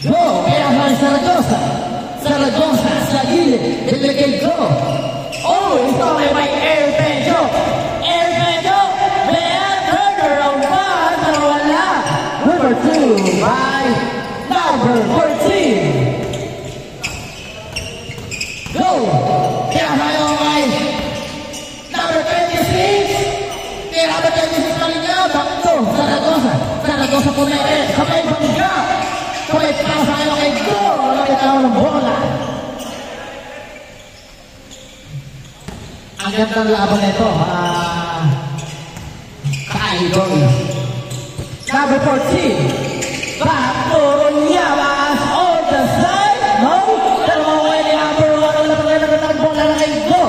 Go! Kaya kay Zaragoza. Zaragoza sa gilid. Delegate go. Oh, ito ay may air pedyo. Air pedyo. Leon Turner on one. Pero wala. Number 2 by number 14. Go! Kaya tayo kay number 26. Kaya number 26 pa rin niya. Back to Zaragoza. Zaragoza po na eh. Kamay bangga. Kamay pa tayo kay Go. Lapit tayo ng bola. Ang gandang laban nito. Ka-idol. Number 14. Back to Ronyamas on the side. No? Pero mawala ni number 1. Wala pa rin ng bola na kay Go.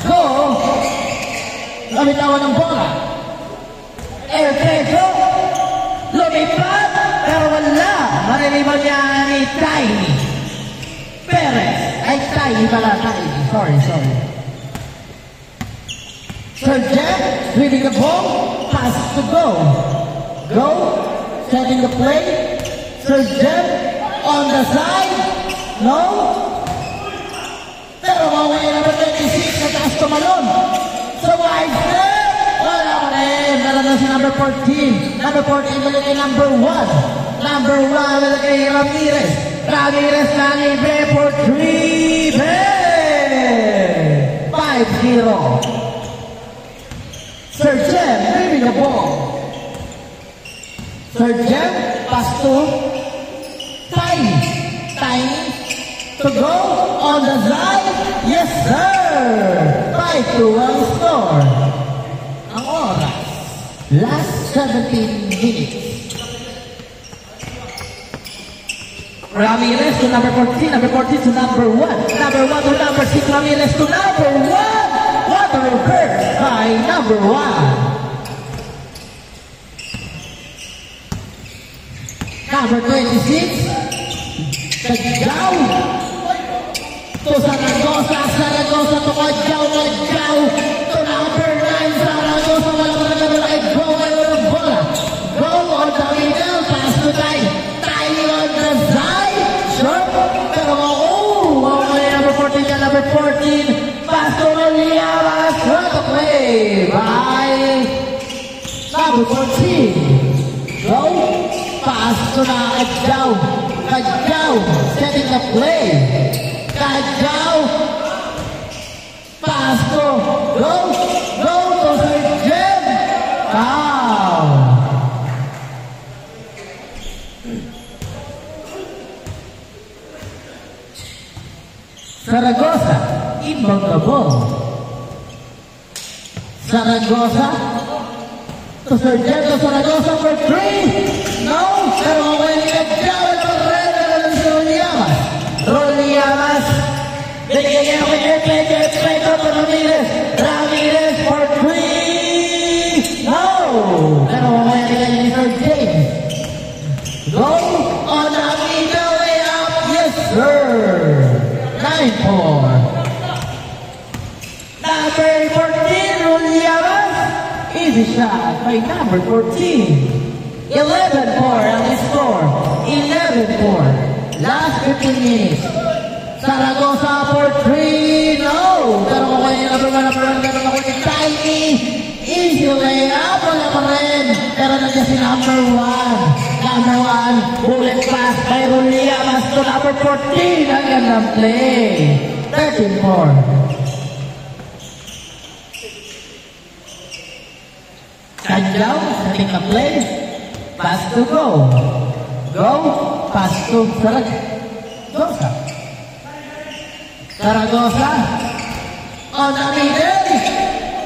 Go. Labitawan ng bola. Air Pedro. Lumipad. Pero wala. Maririban niya ni Tiny. Perez. Ay, Tiny pala. Tiny. Sorry. Sergent. Reading the ball. Pass to Go. Go. Setting the play. Sergent. On the side. No. Pero mawala na 26 na taas tumalon. So wide step. Wala ka rin. Meron na si number 14. Number 14 balik kay number 1. Number 1 balik kay Ramirez. Ramirez na libre for 3. 5-0. Sergent leaving the ball. Sergent pass to Tiny. Tiny to Go on the side. Yes, sir. 5-1 score. Ang oras. Last 17 minutes. Ramirez to number 14. Number 14 to number 1. Number 1 to number 6. Ramirez to number 1. What a reverse by number 1. Number 26. Kajau. To Zaragoza. Zaragoza to Kajau. Kajau. To number 9. Zaragoza. Wala pa na kay Go. Wala ng bola. Go on the middle. Pass to Tiny. Tiny on the side. Short. Pero number 14 ka. Number 14. Pass to Ronyamas. What a play by number 14. Go. Pass to na Kajau. Kajau. Setting the play. Kajau. Pass to Go. Go to Sergent. Foul. Zaragoza. Inbound the ball. Zaragoza. To Sergent. To Zaragoza for 3. No. Pero mawala ni Kajau. Ronyamas. Ronyamas. Bigyan ako yung play to Ramirez. Ramirez for 3. No. Pero mamaya nila yung Sir James. Go on the middle way up. Yes, sir. 9-4. Number 14, Ronyamas. Easy shot by number 14. 11-4 ang score. 11-4. Last 15 minutes. Zaragoza for 3. No. Pero kung kayo number 1, meron ako ni Tiny. Easy layup. Wala pa rin. Pero nandiyan si number 1. Number 1. Bullet pass by Ronyamas to number 14. Ang gandang play. 13-4. Kajau. Setting the play. Pass to Go. Go. Pass to Zaragoza. Zaragoza. On the middle.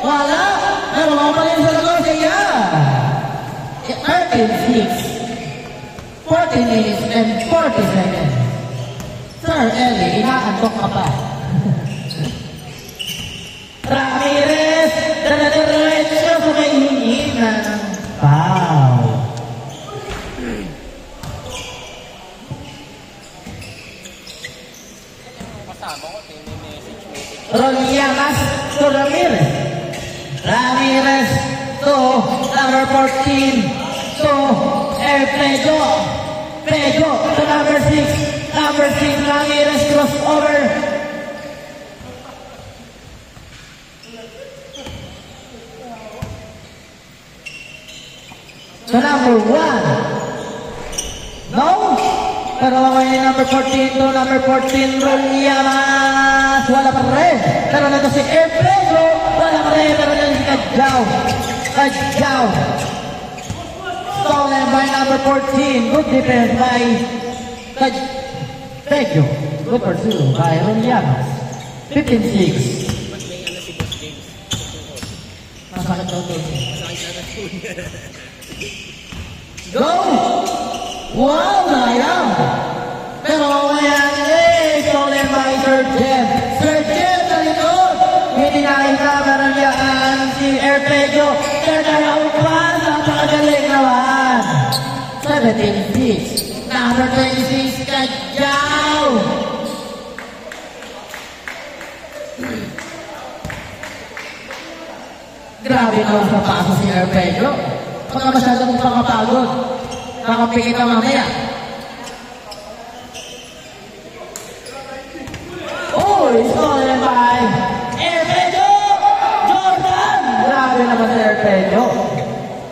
Wala. Pero mapalin Zaragoza. Yeah. 13-6. 14 minutes and 40 seconds. Sir Eli, inaantok ka pa. Ramirez. Diretso sa may hihina. Wow. Ronyamas to Ramirez. Ramirez to number 14 to Pedro. Pedro to number 6. Number 6, Ramirez crossover. To number 1. No? Pero mamaya yung number 14 to number 14, Rolyamas. Wala pa rin. Pero nito si Pedro. Wala pa rin. Pero nito si Kadjaw. Kadjaw. Stolen by number 14. Good defense by Pedro. Good pursuit by Rolyamas. 15-6. Masakit daw to. Go! Wow, sayang! Pero mamaya, stolen by Sir Jeff. Sir Jeff sa likod! Hindi nakita, meron yan si Pedro. Turnaround pass, napakagaling naman. 17-6. Number 26, Kadjaw! Grabe naman sa paso si Pedro. Pagka masyadong pakapagod. Nakapikit na mamaya. Oh, stolen by Pedro! Jordan! Grabe naman si Pedro.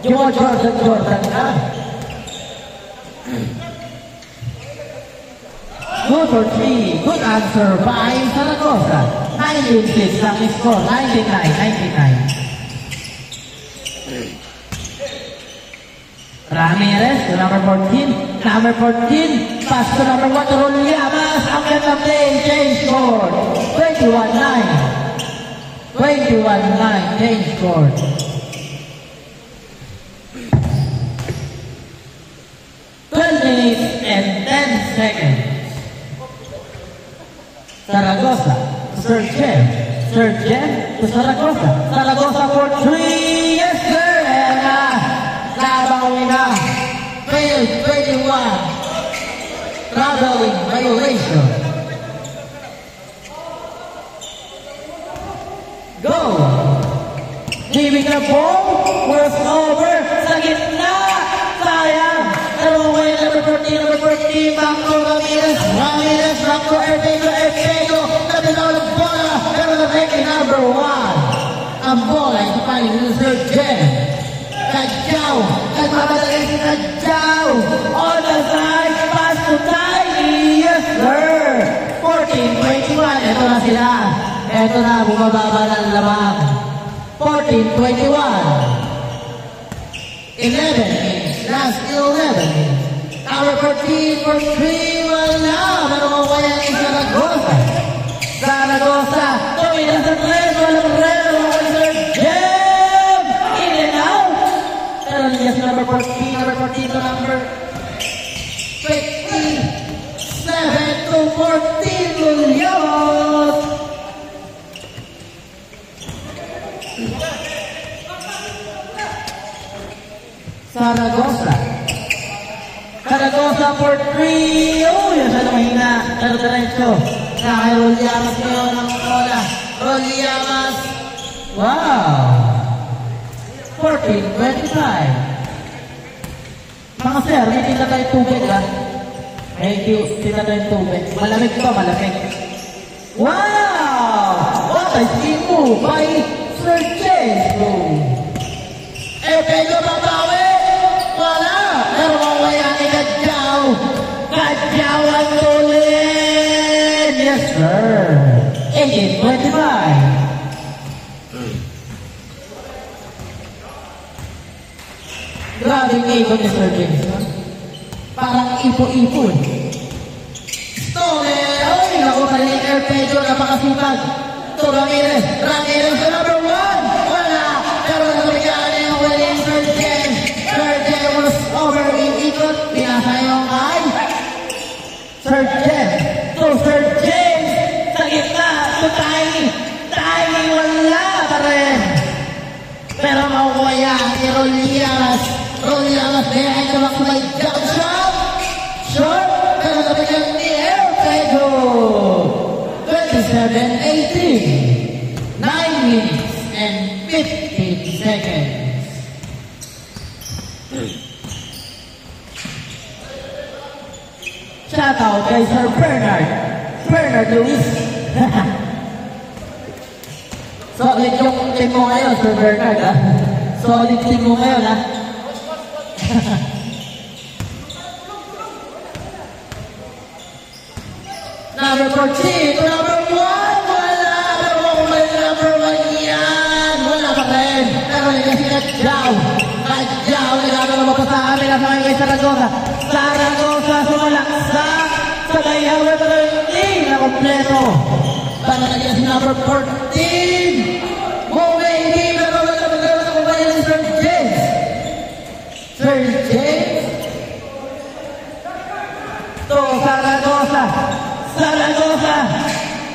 Jordan na. Good for 3. Good answer by Zaragoza. 19-6 lang score. 99. Ramirez to number 14. Number 14. Pass to number 1 to Rolyamas. Ang ganda play. Change score. 21-9. 21-9. Change score. Minutes and 10 seconds. Zaragoza to Sir Jeff. Sir Jeff to Zaragoza. Zaragoza for 3. Yes, sir. And nabawi na. Failed 21. Traveling violation. Go. Giving the ball. Was over. Sa gitna. Sayang. Away number 14, back to Ramirez, back to Pedro, nabilaw ng bola, pero na-break number 1. Ang bola ay kapaling ni Sir Jen. Kadjaw, nagmamadali si Kadjaw, on the side, pass to Tiny, yes sir. 14-21, eto na sila. Eto na, bumababa ng lamang. 14-21. 11, last 11. Number 14 for 3, wala. Pero mawala ni Zaragoza. Zaragoza, tumira sa 3, walang red. Wala Sir Jem. In and out. Pero yes, number 14 to number 27 to 14, Williams. Zaragoza for 3. Oh, yun sa mahina. Pero diretso. Sa kay Rolyamas ngayon ang bola. Rolyamas. Wow. 14-25. Mga sir, may tinta tayong tubig ha. Thank you. Tinta tayong tubig. Malamig to, malamig. Wow! What a skill move by Sir Jeslo. Pedro babawi. Wala! Pero mawaya ni Kadjaw. Kadjaw ang tulin! Yes, sir. 18-25. Grabe yung ikot ni Sir James. Parang ipo-ipon. Stolen! Oy! Nakuha ni Pedro. Napakasipag. To Ramirez. Ramirez na number 1. Wala! Pero nabigyan yung winning Sir James. Sir James was over in ikot. Pinasa yung ay. Sir James. To Sir James. Sa gitna. To Tiny. Tiny wala pa rin. Pero makukuha yan ni Rolyamas. Rolyamas na yan. Ito lang may jump shot. Short. Pero nabigyan ni Pedro. 27-18. 9 minutes and 15 seconds. shoutout kay Sir Bernard. Bernard Lewis. Solid yung team mo ngayon, Sir Bernard, ha? Solid team mo ngayon, ha? Number 14 to number 1. Wala number 1 yan. Wala pa rin. Pero yan si Kadjaw. Kadjaw, nagagalaw pa sa amin. Nasa kayo kay Saragosa. Saragosa sumalaksak. Sa bayaw at hindi na kompleto. Para naging si number 14. Moving game. Pero wala pa rin sa kumpanya ni Sir James. Sir James. To Saragosa. Saragosa!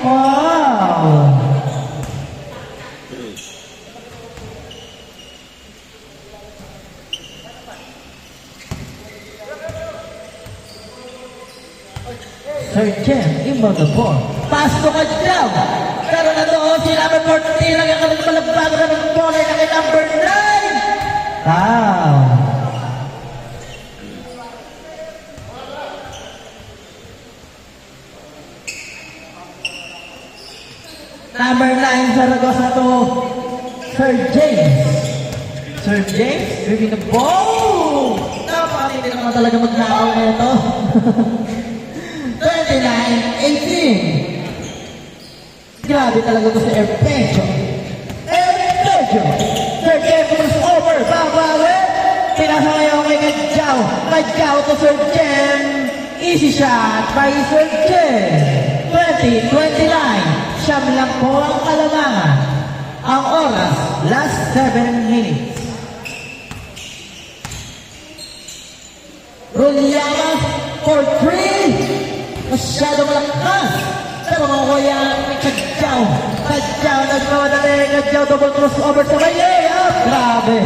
Wow! Sir Jen, inbound the ball. Pass to Kadjaw. Pero na doon si number 14 lang ang kalagpalabago na ng corner na kay number 9. Wow! Number 9, Saragosa to Sir James. Sir James, giving the ball. Dapat hindi naman talaga magnakaw na ito. 29-18. Grabe talaga ito si Erpecho. Erpecho. Sir James was over. Babawi. Pinasa ngayon kay Kadjaw. Kadjaw to Sir James. Easy shot by Sir James. 20-29. Siyam lang po ang kalamangan. Ang oras, last 7 minutes. Rulianas for 3. Masyado malakas. Pero makukuya ni Kadjaw. Kadjaw nagmamadali. Kadjaw double crossover sa may layup. Grabe.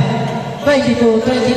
22-29.